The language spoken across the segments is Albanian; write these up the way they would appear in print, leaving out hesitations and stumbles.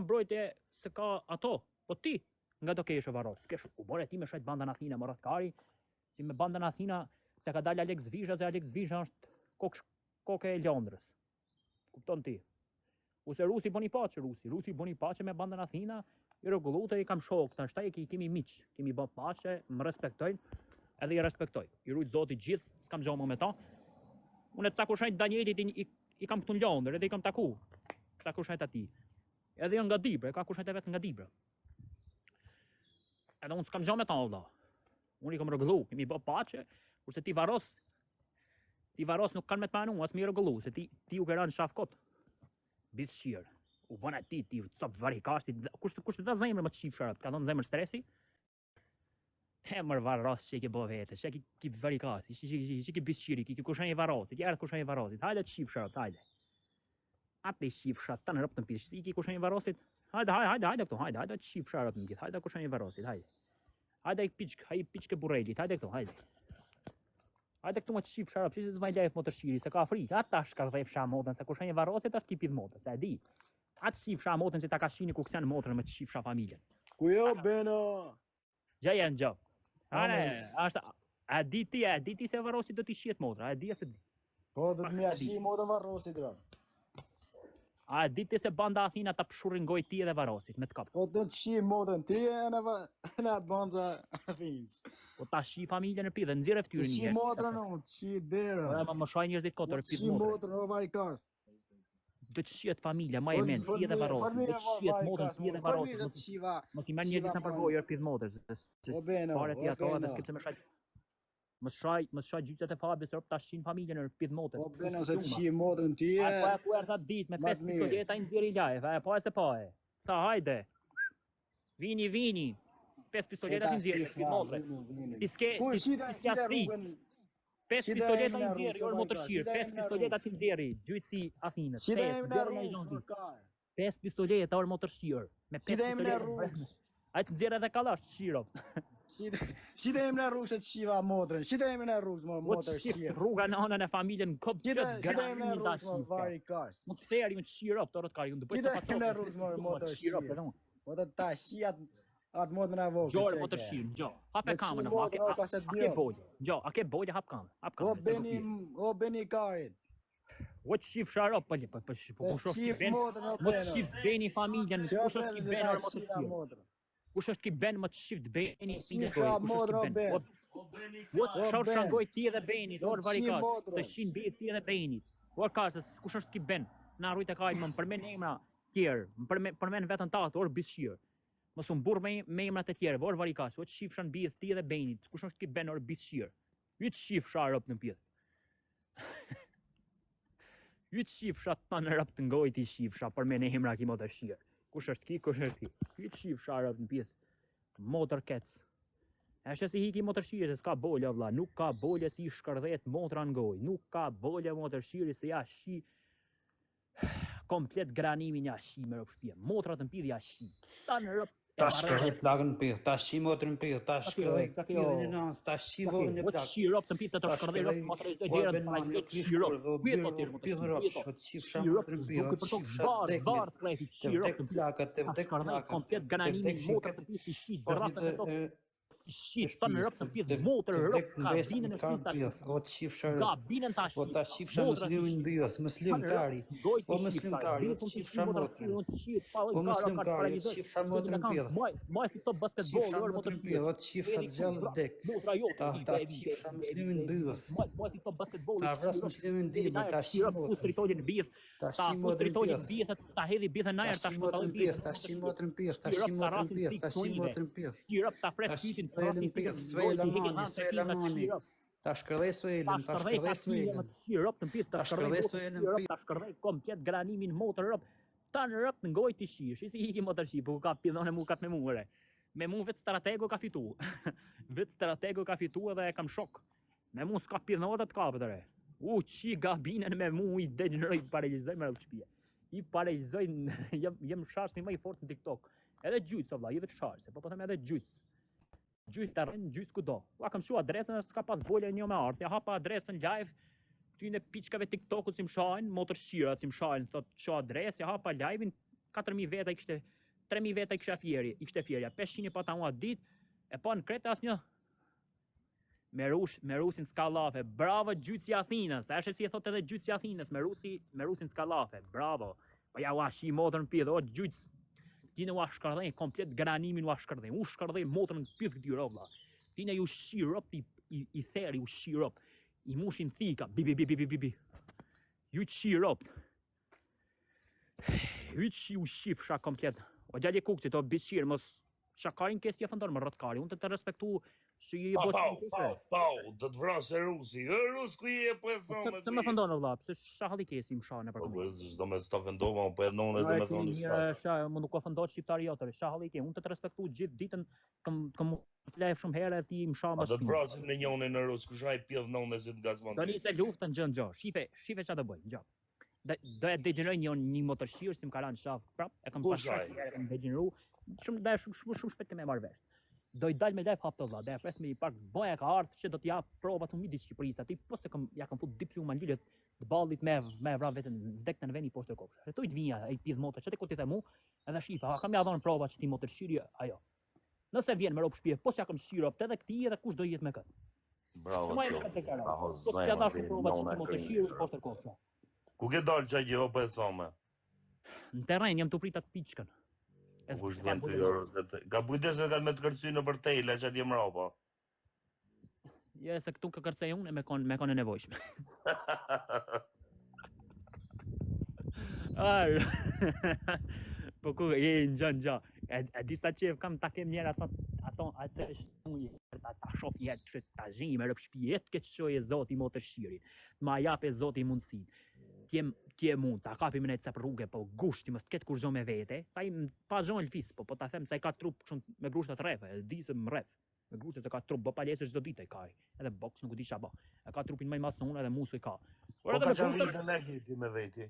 mbrojtje se ka ato, po ti nga do kesh varros. Kesh u bore ti me shajt bandën Athina Morat Kari, si me bandën Athina se ka dalë Alex Visha, se Alex Visha është kokë e Londrës. Kupton ti? Ose Rusi boni paçe, Rusi boni paçe me bandën Athina, i rregullutë i kam shok, tash ta kemi miq, kemi bë paçe, më respektojnë, edhe i respektoj. I rujt Zoti gjithë, s'kam gjomë me ta. Unë të takushajt Danielit i kam këtu në Londër, edhe i kam takushajt ati. Edhe janë nga Dibra, ka kushajt e vetë nga Dibra. Edhe unë s'kam gjomë me ta, valla. Unë i kam rregullu, kemi bë paçe, kurse ti varros nuk kanë me të panu, as mi rregullu, se ti u këran shafkot. Bisqir. U bëna ti cop varikasti, kush të dha zemrë më të shifsharat, ka dhënë zemrë stresi? Mër varros që i ke bo vete, që ki varikasti, që ki bisqiri, ki kushen i varrosit, jarët kushen i varrosit, hajde të shifsharat, hajde. Atë i shifsharat, ta në rëpë të mpisht, si ki kushen i varrosit, hajde këtu, hajde të shifsharat në gjithë, hajde kushen i varrosit, hajde. Hajde i piçke burrelit, hajde këtu, hajde. Hajde këtu më të shifsharat, që se zvaj lejf më të shqiri, se ka frikë, ata shkardhej fsha motën, se kushen i varrosit është kipit motën, se e di. Atë shifsha motën që ta ka shini ku kësen motën me të shifsha familjen. Ku jo, Beno? Gja jenë gjo. A di ti se varrosit do t'i shiet motra, a di e se di. Po, do t'mi ashi motën varrosit, ra. A di ti se banda Athina ta pëshurringoj ti edhe varrosit, me t'kap. Po, do t'shi motën ti e në banda Athinës. Po ta shi familjen e pi dhe nëzire ftyrë një. T'shi motrën unë, t'shi dera. Më shaj njërzit kotër, t'shi motrën, o varikast. Do të shiet familja, ma e men, ti edhe varrosit, do të shiet motën, ti edhe varrosit. Mos i merr njërzit në përvojë pith motër. O Beno, Më shaj gjyqet e Fabis rëp ta shin familjen në pith motër. O Beno, se t'shi motrën ti e... Po e ku erë dit me 5 pistoleta i nëziri live, po e se po e. Tha hajde. Vini. 5 pistoleta i nëziri, pith motër. Ku shida e rrugën... 5 pistoleta i nëziri, orë motërshirë, 5 pistoleta i nëziri, gjyqësi Athinës. Shida e në rrugës, mërkar. 5 pistoleta orë motërshirë. Shida e në rrugës. Ajtë nëzirë edhe kalash, shirop. Shida e në rrugës e të shiva motrën. Shida e në rrugës, motërshirë. Rruga në anën e familjen në këpë Shida e në rrugës, varikars. Më të theri, më të shirop, të rëtë kari. Shida e në rrugës, motërshirë. Po të ta shiat atë modën e vogë. Gjorë më të shirë, gjo. Hape kamën, a ke bolje, hap kamën. O Beni karit. O të shifë sharop, po shifë beni familjen, kush është ki ben më të shifë beni, shifë modën o ben. O të shorë shangoj ti edhe benit, orë varikat, të shinë bejt ti edhe benit. Orë kasës, kush është ki ben, na rrujt e kaj më përmen emra tjerë, më përmen vetën tatë, orë bisqirë. Mos u mburr me emrat e tjerë, orë varikas, o të shifshan bidh ti edhe benit, kush është ki ben orë bisqirë. Ju të shifsha rëp në pjedh. Ju të shifsha të në rëp të ngoj ti shifsha, përmen emra ki më të shirë. Kush është ki, kush është ki. Ju të shifsha rëp në pjedh. Motër kec. E shë si hiki motër shirë, se s'ka bolje vla, nuk ka bolje si shkërdhet motra në goj, nuk ka bolje motër shirë, se ja shi komplet granimin ja shi me rëp shpje. Motrat në pjedh ja shi. Ta në rëp. Ta shkërrej plagën në pjedh, ta shi motrën në pjedh, ta shkërrej pjedhën e nësë, ta shi vogën e plagë. Ta shi rëp të pjedh të shkërrej rëp, motrë e gjerët, pjedhë rëp, shë të shifsha motrën në pjedh, të shifsha deknit, të vdek plakët, të vdek shit, ta në rëp të pjedh motër rëp, kabinën e pjedh, o të shifsha rëp, o të shifsha muslimin në pjedh, muslim kari, o muslim kari, o të shifsha motrën, o muslim kari, o të shifsha motrën në pjedh, shifsha motrën në pjedh, o të shifsha të gjallë të dek, ta të shifsha muslimin në pjedh, ta vras muslimin në dibë, ta shi motrën, ta shi motrën në pjedh, ta shi motrën në pjedh, ta shi motrën në pjedh, ta shi motrën në pjedh, ta shi motrën në pjedh, Svejlën pjedh, svejlën mani, ta shkërdhej svejlën, ta shkërdhej svejlën, ta shkërdhej svejlën pjedh. Ta shkërdhej komplet granimin motër rëp, ta në rëp në ngoj të shish, isi hiki motër shi, po ka pjedhon e mu kat me mure. Me mu vetë stratego ka fitu, vetë stratego ka fitu edhe e kam shok. Me mu s'ka pjedhon dhe t'ka pëtëre. Qi gabinën me mu i degjnëroj, i paralizoj me rëp shpje. I paralizoj, jem shash si më i fort në TikTok. Edhe gjyç, o vla, i vetë shash, po them edhe gjyç. Gjyç të rënë, gjyç kudo. Ua kam shu adresën, s'ka pas bolje një me artë. Ja hapa adresën live, ty në piçkave TikTokut si më shajnë, motër shqirat si më shajnë, thot shu adresë, ja hapa live-in, 4000 veta I kishte 3000 veta I kisha fjerje, I kishte fjerja, 500 pa ta mua ditë, e pa në Kretë asnjë. Me rusin Skallafe, bravo gjyqi Athinës, a është si e thot edhe gjyqi Athinës, me rusin Skallafe, bravo. Po ja ua shi motrën pidh, o gjyq, ti në ua shkërdhej, komplet granimin ua shkërdhej, u shkërdhej motrën pidh këtyre vlla. Ti në ju shirop, I theri u shirop, I mushin thika, bi. Ju shirop. Ju u shifsha komplet. O gjalje kukë, to bishir, mos shakarin kes tja fëndor më rëtkari, unë të respektu që I Pau, të të vrasë Rusi, Rus ku je po e thonë. Të më fëndonë vlla, pse shahalli kesi më shane për këtë. Çdo me sta fëndova, po e nonë do me thonë shka. Më nuk ka fëndot shqiptari jotër, shahalli ke, unë të respektu gjithë ditën, kam flajf shumë herë ti më shama. Do të vrasim në njërin në Rus, kush ai pjedh nonë se të gazmon. Do nisë luftën gjë. Shife çfarë do bëj, ngjo. Do e degeneroj një motorshir si më ka lanë shaf prap, e kam pasur degeneru, shumë shpejt kemë marrë vesh. Do I dal me lef hap të vlla, dhe pres me I pak boja ka ardhur që do të jap provat të midis Shqipërisë. Aty po se ja kam fut dip plumë lullet të ballit me vra veten vdekën në veni poshtë kokës. Retoj të vinja ai pidh motor, çete kuti the mu, edhe shifa, kam ja dhënë prova që ti motorshiri ajo. Nëse vjen me rob shtëpi, po s'ja kam shirop edhe këtij edhe kush do jetë me kët. Bravo. Po s'ja dash prova që motorshiri poshtë kokës. Ku ke dalë çaj gjë po e thonë? Në terren jam të pritat piçkën. Kush vjen të jorëse të... Ka bujdes e kanë me të kërcy në bërtejle, që ati mra, po? Ja, se këtu ka kërcej unë me kone nevojshme. Po ku, në gjë. E disa qef kam ta kem njerë ato shtuj, ta shof jetë, ta zhinjë me rëpë shpi, jetë këtë qoj e zoti mo të shirin, ma jap e zoti mundësin. Kje mund, ta kapi me nejtë për rrugë, po gushti, mës të ketë kur zhon me vete, sa I pa zhon lëfis, po ta them se I ka trup me grushtat refe, e di se më ref, me grushtat e ka trup, bë palesë çdo ditë I ka, edhe boks nuk u di çfarë bë, e ka trupin më I madh se unë edhe musu I ka. Po ka çavitën e kiti me veti.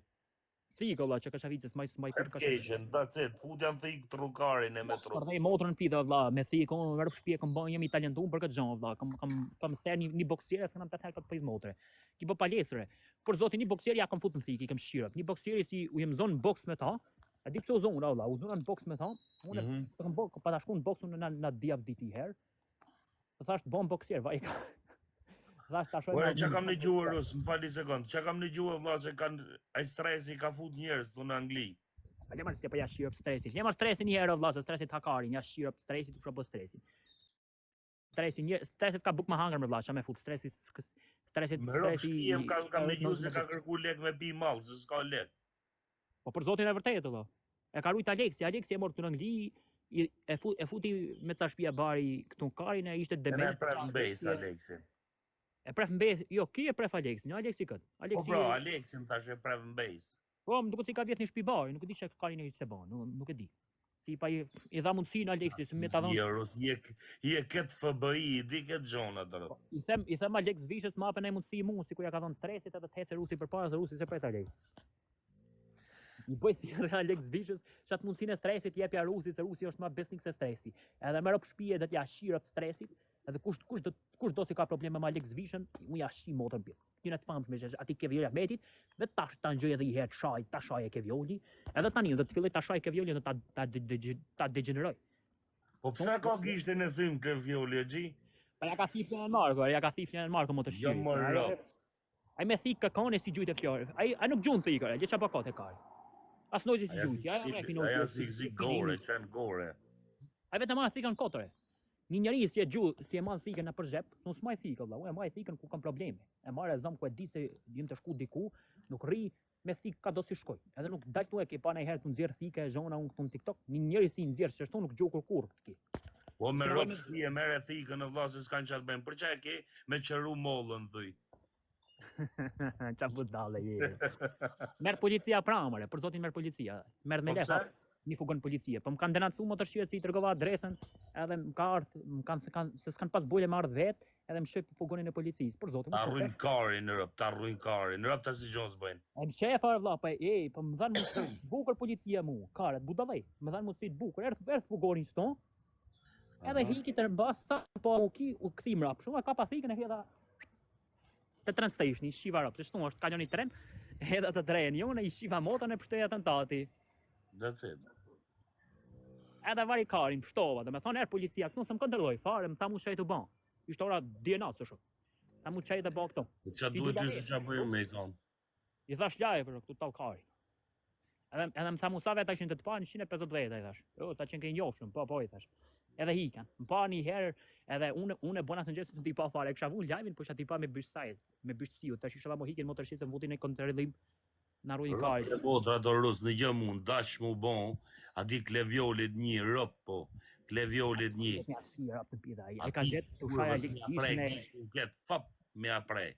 Thikë valla, që ka çavitës më I ka keqen, dacet, futjan thik trukarin e me trup. Përdhej motrën pidha valla, me thikë, unë në shtëpi kam bën jemi talentuar për këtë gjë valla, kam ser një boksier, s'kam 8 herë këtë motre. Ki bë palestre. Por zoti një boksier ja kam fut në thikë, I kam shirop. Një boksieri si u jem zon boks me ta, a di pse u zon valla, u zonan boks me ta. Unë kam bë pa ta shkuën boksun në diav ditë herë. Të thash bën boksier, vaj ka. Thash tash. Ora çka kam dëgjuar Rus, më fali sekond. Çka kam dëgjuar valla se kanë ai stresi ka fut njerëz këtu në Angli. A le marr se po ja shirop stresin. Le marr stresin një herë valla, se stresi ta karin, ja shirop stresin, çfarë bë stresin. Stresit ka buk më hangër me valla, çka më fut stresit. Me rop shpijem kam me gju se ka kërku lek me pi malë, se s'ka lek. Po për zotin e vërtetë, dhe. E ka rujt Aleksi e morë të në Angli, e futi me ca shpia bari këtu në karin e ishte dement. E pref në bejs, Aleksi. E pref në bejs, jo, ki e pref Aleksi, një Aleksi këtë. Po bro, Aleksi më thash e pref në bejs. Po, më duket si ka vjet një shpi bari, nuk e di që karin e ishte ban, nuk e di. Si pa I dha mundësin Aleksis me ta dhënë. Rus, je këtë FBI, di këtë gjona të rëtë. I them Aleks Vishës më apën e mundësi mu, si ku ja ka dhënë stresit edhe të hecë Rusi për para, se Rusi se pret Aleks. I bëj thirrë Aleks Vishës, që atë mundësin e stresit jepja Rusi, se Rusi është më besnik se stresi. Edhe me rop shtëpi dhe t'ja shirët stresit, edhe kush do si ka probleme me Aleks Vishën, unë ja shi motor bjet. Kina të famshme që ati ke vjolja Ahmetit, dhe tash ta ngjoj edhe një herë shaj, ta shaj e ke vjoli, edhe tani do të filloj ta shaj ke vjoli dhe ta degeneroj. Po pse ka gishtin e thym ke vjoli e gji? Pa ja ka thifën e Marko më të shqiri. Jo më rrop. Ai me thikë kakone si gjujt e florë. Ai nuk gjun thikë, gjë çfarë ka te kar. As nojë si gjujt, aja si gore, çan gore. Ai vetëm ma thikën kotore. Një njeri si e marr thikën në përzhep, nuk s'maj thikë valla, unë e maj thikën ku kam probleme. E marr e zëm ku e di se jam të shku diku, nuk rri me thikë ka do si shkoj. Edhe nuk dal tu e ke pa ndonjëherë të nxjerr thikë e zona unë këtu në TikTok. Një njeri si nxjerr çështu nuk gjokur kurrë ti. Po me rrop shtëpi e merre thikën në vllazë s'kan çfarë bëjmë. Për çfarë ke me qeru mollën thuj. Qa budale je. Merr policia pramëre, për zotin merr policia. Merr me lef. Një fugon policie, po më kanë denoncuar motorshirët si I tregova adresën, edhe më ka ardhur, se s'kan pas bule më ardh vet, edhe më shef fugonin e policisë. Për zotin. Ta rruin karin në rrop, ta rruin karin. Në rrop ta si gjons bëjnë. Ai më shef valla, po më dhan mundësi bukur policia mu, karet budallaj. Më dhan mundësi bukur, erdh fugonin këto. Edhe hiki të mbas sa po u kthi mrap. Shumë ka pa thikën e hedha te train station, I shiva rrop, se shtu është kalon I tren, hedha te treni, unë I shiva motën e pshtoi atentati. That's it. Edhe vari karin, pështova, dhe me thonë erë policia, këtu se më kontrolloj, fare, më tha mu që e të ban. Ishte ora DNA, së shumë. Tha mu që e të ban këto. Qa duhet të që bëjmë me i thonë? I thash lajë për këtu tal kari. Edhe më tha mu sa veta ishin të parë, 150 veta, i thash. Jo, ta qenë ke njofshëm, po, i thash. Edhe hiken. Më pa një herë, edhe unë bona së njësë t'i pa fare, kësha vu lajmin, po që t'i pa me bështsajt, me bështsiu, tash isha mo hiken motorshit se më vutin e kontrollim në rrujnë kari. Rëpë të botra të rusë në gjë mund, dash mu bon, ati klevjolit një, rëpë po, klevjolit një. A ka gjetë të shaja leksishën e... Këtë fap me aprej.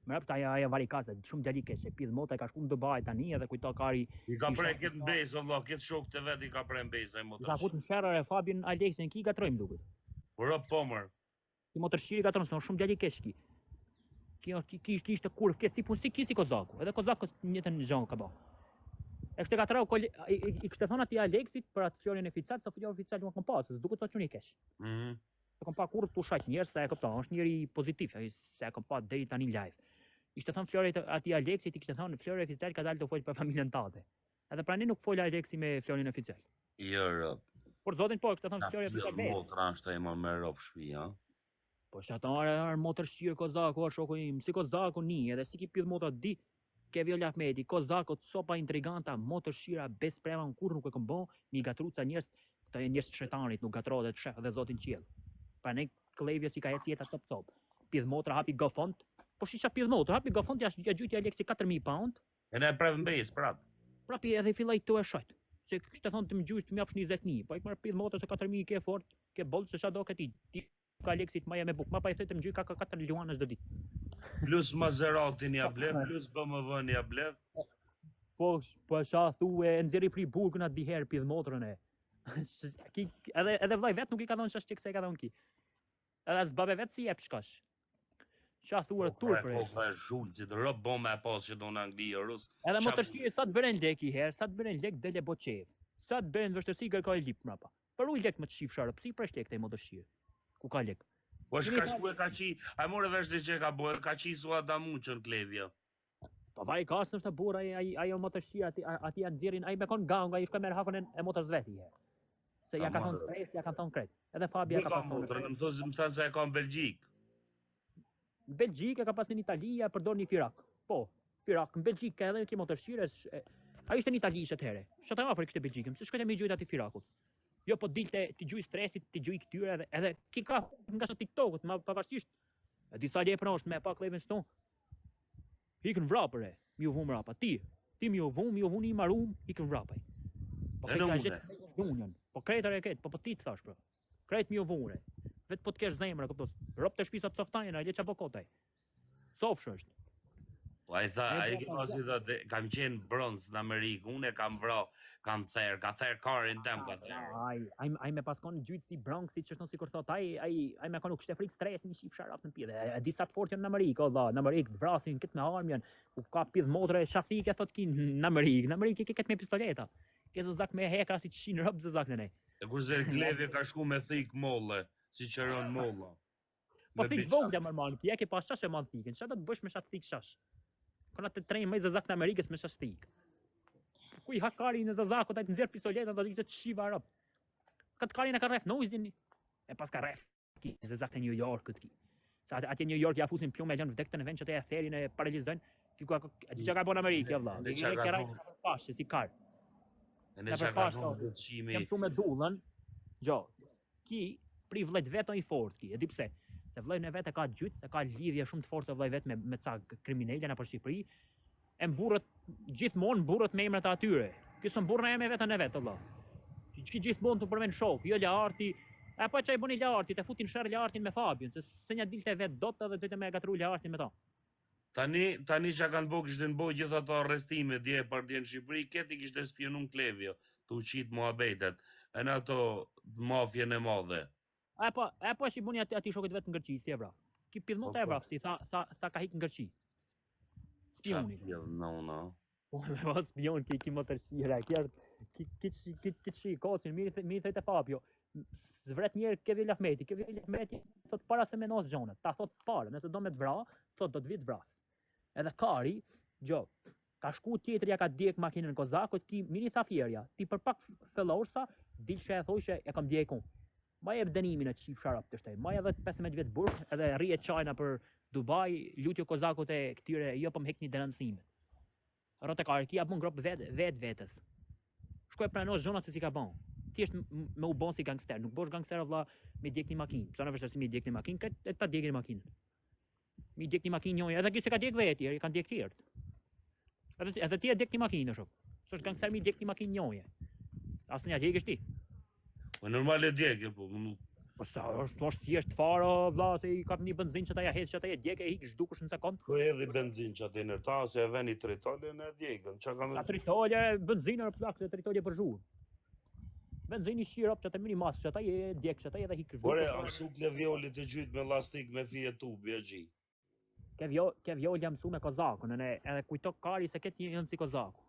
Më rëpë aja varikase, shumë gjalike, që pidhë mota e ka shku në Dubai tani edhe kujto kari... I ka prej këtë mbejës, Allah, këtë shok të vetë i ka prej mbejës, e motorshit. I ka fut në sherër e Fabin Aleksin, ki i gatrojmë duket. Rëpë po mërë. Ki motorshiri gatrojmë, se në shumë gjalike shki. Ki ishte kurë fketë, si punë, si Kozaku, edhe Kozaku një të në zhonë ka ba. E kështë e gatrau, i kështë e thonë ati Aleksit për atë fjorin e Ficat, sa fjorin e Ficat më kom pasë, duket të që një kesh. Se kom pa kurë të shajt njerë, se e këpta, është njëri pozitiv, se e kom pa deri tani live. Ishte thonë fjorit ati Aleksit, i kështë e thonë fjorin e Ficat ka dalë të folë për familjen tate. Edhe pra një nuk folë Aleksi me fjorin e Ficat. Jo, rëpë. Por zotin po, kështë e thonë fjorin e Ficat vetë. Motra është e më me rëpë shpi, ha? Po që ato arë motër shqirë Kozaku, arë shoku im, si Kozaku një, edhe si ki pidhë motra di, ke Vjolla Ahmeti, Kozaku të sopa intriganta, motër shqira, bes prema në kur nuk e këmbo, mi gatruca njërës, këta e njërës shetanit, nuk gatro dhe të shef dhe zotin qjelë. Pra ne klevja si ka jetë jetë top top. Pidhë motra hapi gofont, po shisha pidhë motra, hapi gofont, ja gjyti Aleksi 4.000 pound. E ne prevë mbejës, prapë. Prapi edhe fillaj të e shajt. Se kështë thonë të më gjysh të mjapsh 20.000, po e këmër pidhë motra se 4.000 ke fort, ke bolë se shado këti. Ka Aleksit maja me buk, ma pa i thëtë më gjyj ka 4 luanës do ditë. Plus Mazeratin ja blev, plus BMW-n ja blev. Po qa thu e nëziri pri burgën atë diherë pidhë motrën e. Edhe vllai vetë nuk i ka thonë shash që këse i ka thonë ki. Edhe as babe vetë si jep shkash. Qa thu e turpër e. Po e zhullëcit, rëpë bon me pas që do në Angli e Rusë. Edhe motërshirë sa të bëren lek i herë, sa të bëren lek dele boqev. Sa të bëren vështërsi kërka e lip mrapa. Për u lek më të shif sharë, pësi presh lek të i motërshirë. Ku ka lek? Po është ka shku e ka qi, a more vesh dhe që ka bojë, ka qi su adamu që në klevja. Po vaj kasë nështë të burë, ajo motërshia, ati janë zirin, aji me konë ganga, i shka merë hakon e motër zveti he. Se ja ka thonë stres, ja ka thonë kret. Edhe Fabi ja ka pas thonë. Më thënë se e ka në Belgjik. Në Belgjik e ka pas në Italia, përdor një Firak. Po, Firak, në Belgjik ka edhe ki motërshire, a ishte në Itali ishe të here. Shë të afër kështë e Belgjikëm, se shkët e me gjujt ati Firakut. Jo, po dilte ti gjuj stresit, ti gjuj këtyre edhe ki ka nga sot TikTokut, ma pavarësisht disa lepra është me pak levin shton. Ikën vrapër e, mi u vum vrapa, ti mi u vum një marum, ikën vrapaj. Po këtë ka gjithë dunjën, po kretër e ketë, po ti të thash, bro. Kretë mi u vumre, vetë po të kesh zemra, këpëtos, ropë të shpisat softajnë, a le qa po kotaj. Sofshë është. Po a i tha, a i këpëtos i dhe, kam qenë bronz në Amerikë, unë e kam vra, ka therë karin tem ka therë. Aj me paskon gjytë si Bronxi që shton si kur thot, aj me konë u kështë e frikë stres një shif sharap në pidhe. Disa të fort janë në Amerikë, në Amerikë të vrasin këtë me armjen, ku ka pidhë modre shafike thot ki në Amerikë ki këtë me pistoleta. Ke zëzak me hekra si që shinë rëbë zëzak në nej. E kur zërë glevje ka shku me thik molle, si qëron molla. Po thik vogja mërman, ki e ke pas shash e man thikin, që do të bësh me shash thik shash. Kona të trejnë me zëzak në Amerikës me shash thik. Ku i hakari në Zazakut, ajtë nëzirë pistoletën, do të gjithë të shiva rëpë. Këtë karin e ka ref nojzin, e pas ka ref, ki Zazak të New York këtë ki. Sa atje New York ja fusin pjo me lënë vdekte në vend që të e therin e paralizojnë, ki ku që ka bo në Amerikë, vëlla. Dhe që ka rejtë pashe, si karë. Në që ka thonë të të shimi. Kem su me dullën, gjo, ki pri vlejt vetë i fort ki, e di pse. Se vlejt në vetë e ka gjytë, e ka lidhje shumë të fort të vlejt vetë me ca kriminellja në për Shqipëri, e mburët, gjithmonë mburët me emrat e atyre. Kësë mburën e me vetën e vetë, Allah. Që gjithmonë të përmen shok, jo Larti, e po që i buni Larti, të futin shërë Lartin me Fabion, se një dilte vetë dotë dhe të me gatru Lartin me ta. Tani që kanë bo kështë në boj gjitha të arrestime dje për dje në Shqipëri, këti kështë e spionun klevjo, të uqit muhabetet, e në ato mafjen e madhe. E po që i buni ati shokit vetë në Gërqi, si e vra. Ki pidhmu të e vra, si tha ka hik në Gërqi. Spioni. Po spion ki motërshira, ki shi kocin, mi thejt e Fabio, zvret njerë ke Vjolla Ahmeti, thot para se me nosë gjonët, ta thot para, nëse do me të vra, thot do të vitë vras. Edhe kari, gjo, Ka shku tjetër ja ka djek makinën kozakut, ti mini tha fjerja, ti për pak fellorsa, dilshe e thojshe e kam djekun. Ma jep dënimin e qif sharap të shtej, ma edhe 15 vjetë burg, edhe rije qajna për Dubai, lutjo kozakut e këtyre, jo për më hekni denancimet. Rote ka arkia pun grop vetës. Shkoj pranos zonat se si ka bon. Ti është me u bon si gangster, nuk bosh gangster vlla me djek një makinë. Pse në vështirësi me djek një makinë, këtë ta djekë një makinë. Mi djek një makinë njëjë, edhe kishte ka djek vetë, i kanë djek tjerë. Edhe ti e djek një makinë shok. S'është gangster mi djek një makinë njëjë. Asnjë djekësh ti. Po normal e djekë, po. Po sa është thjesht fare vlla se i kap një benzinë që ta ja hedh që ata e djekë e ik zhdukush në sekond. Po edhe benzinë që atë në ta se e veni tritole në djekën. Çka kanë? Sa tritole, benzinë plak se tritole për zhurmë. Benzini shirop që të mini masë që ata e djekë që ata edhe hikë zhdukush. Ore, arsuk levjoli të gjyt me lastik me fije tubi e gji. Ke vjoli jam mësu me kozakun, edhe kujto kari se këtë jënë si kozaku.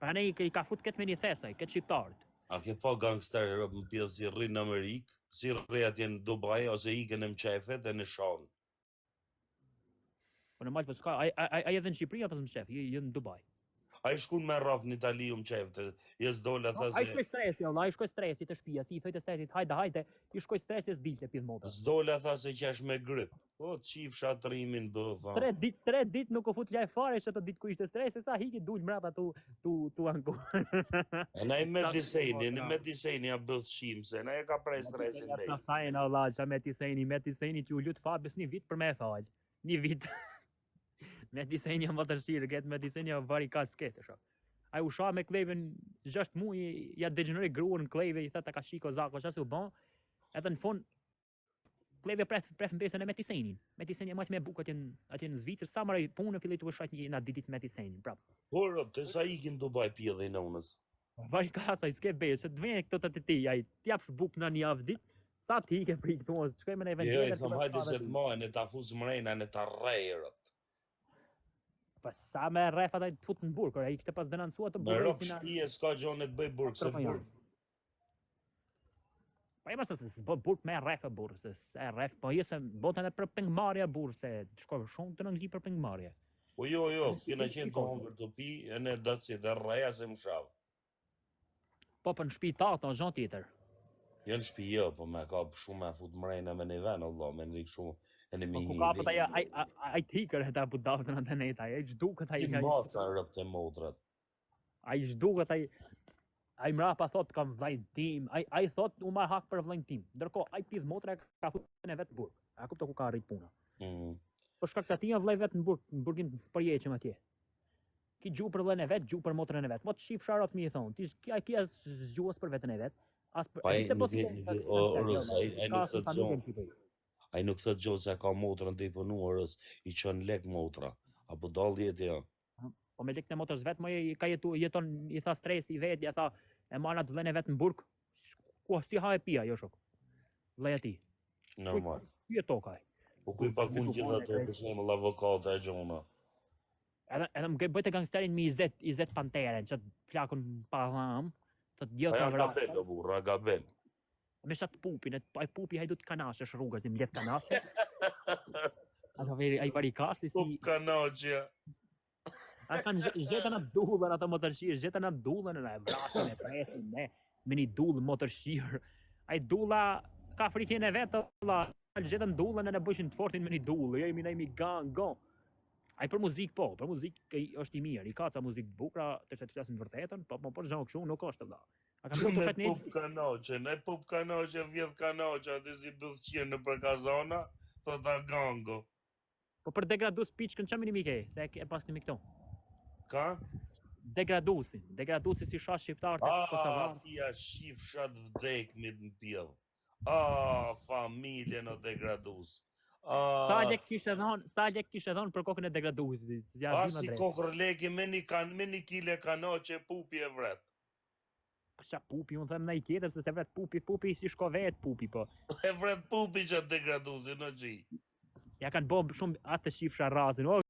Pra ne i ka fut këtë me një thesaj, këtë shqiptarët. A ke pa gangster në pjellë si rrinë në Amerikë, si rrë atje në Dubai, ose ikën në mqefet e në shanë? Po në malë për s'ka, a edhe në Shqipëri apo në mqef, jë në Dubai. A i shkun me rraf në Itali u mqefet, jes dola tha A i shkoj stresi, a i shkoj stresi të shpia, si i thojtë stresit, hajde, i shkoj stresi s'dilte pidh mota. S'dola tha se qesh me grip. O, qif shatrimin bë, tha. 3 dit nuk u fut laj fare që të dit ku ishte stresi, sa hiki dul mrapa tu anku. E na i me disejni a bëth shim, se na e ka prej stresin dhe. Na sajnë Allah, që me disejni që u lutë fabis një vit për me falj. Një vit. Me disejni më të shirë, këtë me disejni vari ka s'ketë, shok. A u sha me klevin 6 muaj, ja degeneroi gruan kleve, i tha ta ka shiko zako, që se u bon, edhe në fund, kleve pref mbesën e me disejnin. Me disejni e maqë me buk atje në Zvicër, sa maraj punë, fillet u shajt një ditit me disejnin, prap. Por, të sa ikin Dubai pjellë i nënës? Vari ka sa i s'ke bejë, që të vene këto të ti, aj t'japsh buk në një avë dit, sa t'ike pri këtu, shkoj me në eventuale. Jo, i thëm hajde se t'mojnë, e ta fuzë mrejna, e ta rejrët. Pa sa me refat ai të fut në burg, ai kishte pas denancua të burg. Me rop shtije s'ka gjonë të bëj burg, se burg. Pa ima se s'bo burg me refe burg, se ref, po jesë botën e për pengmarja burg, se shkove shumë të nëngli për pengmarja. Po jo, kena qenë të hongër të pi, e ne datë si dhe reja se më shavë. Po për në shpi tatë, në zhën tjetër. Jo në shpi jo, po me ka shumë me fut mrejna me një venë, Allah, me në rikë shumë. Po ku ka pëta ai t'ikër e ta budavët në të nejta, ai zhdukët ai... Ti maca në rëpë të modrat. Ai zhdukët ai mrapa thot kam vllajn tim, ai thot u marr hak për vllajn tim. Ndërkohë ai pidh motra ka futën e vet burg. A kupto ku ka arrit puna. Po shkak të atij vllai vet në burgin përjeqëm atje. Ki gju për vllajën e vet, gju për motrën e vet. Mo të shif sharot mi i thon. Ti ki as zgjuas për veten e vet. As për ai nuk thot gjo se ka motrën të i punuarës, i qën lek motra, apo dalë jetë ja. Po me lekën e motrës vet, më ka jeton, i tha stresi i vet, ja tha, e marrë atë vllajën e vet në burg, ku as ti ha e pia, jo shok. Vllaja ti. Normal. Ty e tokaj. Po kuj pakun gjitha të për shembull avokata e gjona. Edhe më bëjtë gangsterin mi i zet panteren, që të plakun pa dham, të të djot të vrasë. Agabel, o burra, agabel. Me shatë pupin, ai pupi hajdu të kanashesh rrugës, i mlet kanashe. Ai vari kasi si... Pup kanashe. A kanë zhetën atë dullën ato motërshirë, zhetën atë dullën, e vrasin, e presin, me një dullë motërshirë. Ai dulla ka frikjen e vetë, zhetën dullën e në bëshin të fortin me një dullë, jemi gang. Ai për muzikë po, për muzikë është i mirë, i ka ca muzikë bukra, të flasin vërtetën, po zhon kështu nuk është vëlla. Me pup kanoqe, vjedh kanoqe, aty si bëllqirë në për kazona, thota gango. Po për degradus piqkën që minimi ke, se e pas këmi këto? Ka? Degradusi si shash shqiptarë të Kosovar. Tia shif shat vdekmit në pjellë. Familje në degradus. Sa lek kishe dhon për kokën e degradusit? Si kokër leki me një kile kanoqe pupi e vret. Qa pupi, unë them në i tjetër, se vret pupi si shko vet pupi, po. E vret pupi që degradusin, në gji. Ja kanë bo shumë atë shifra razin,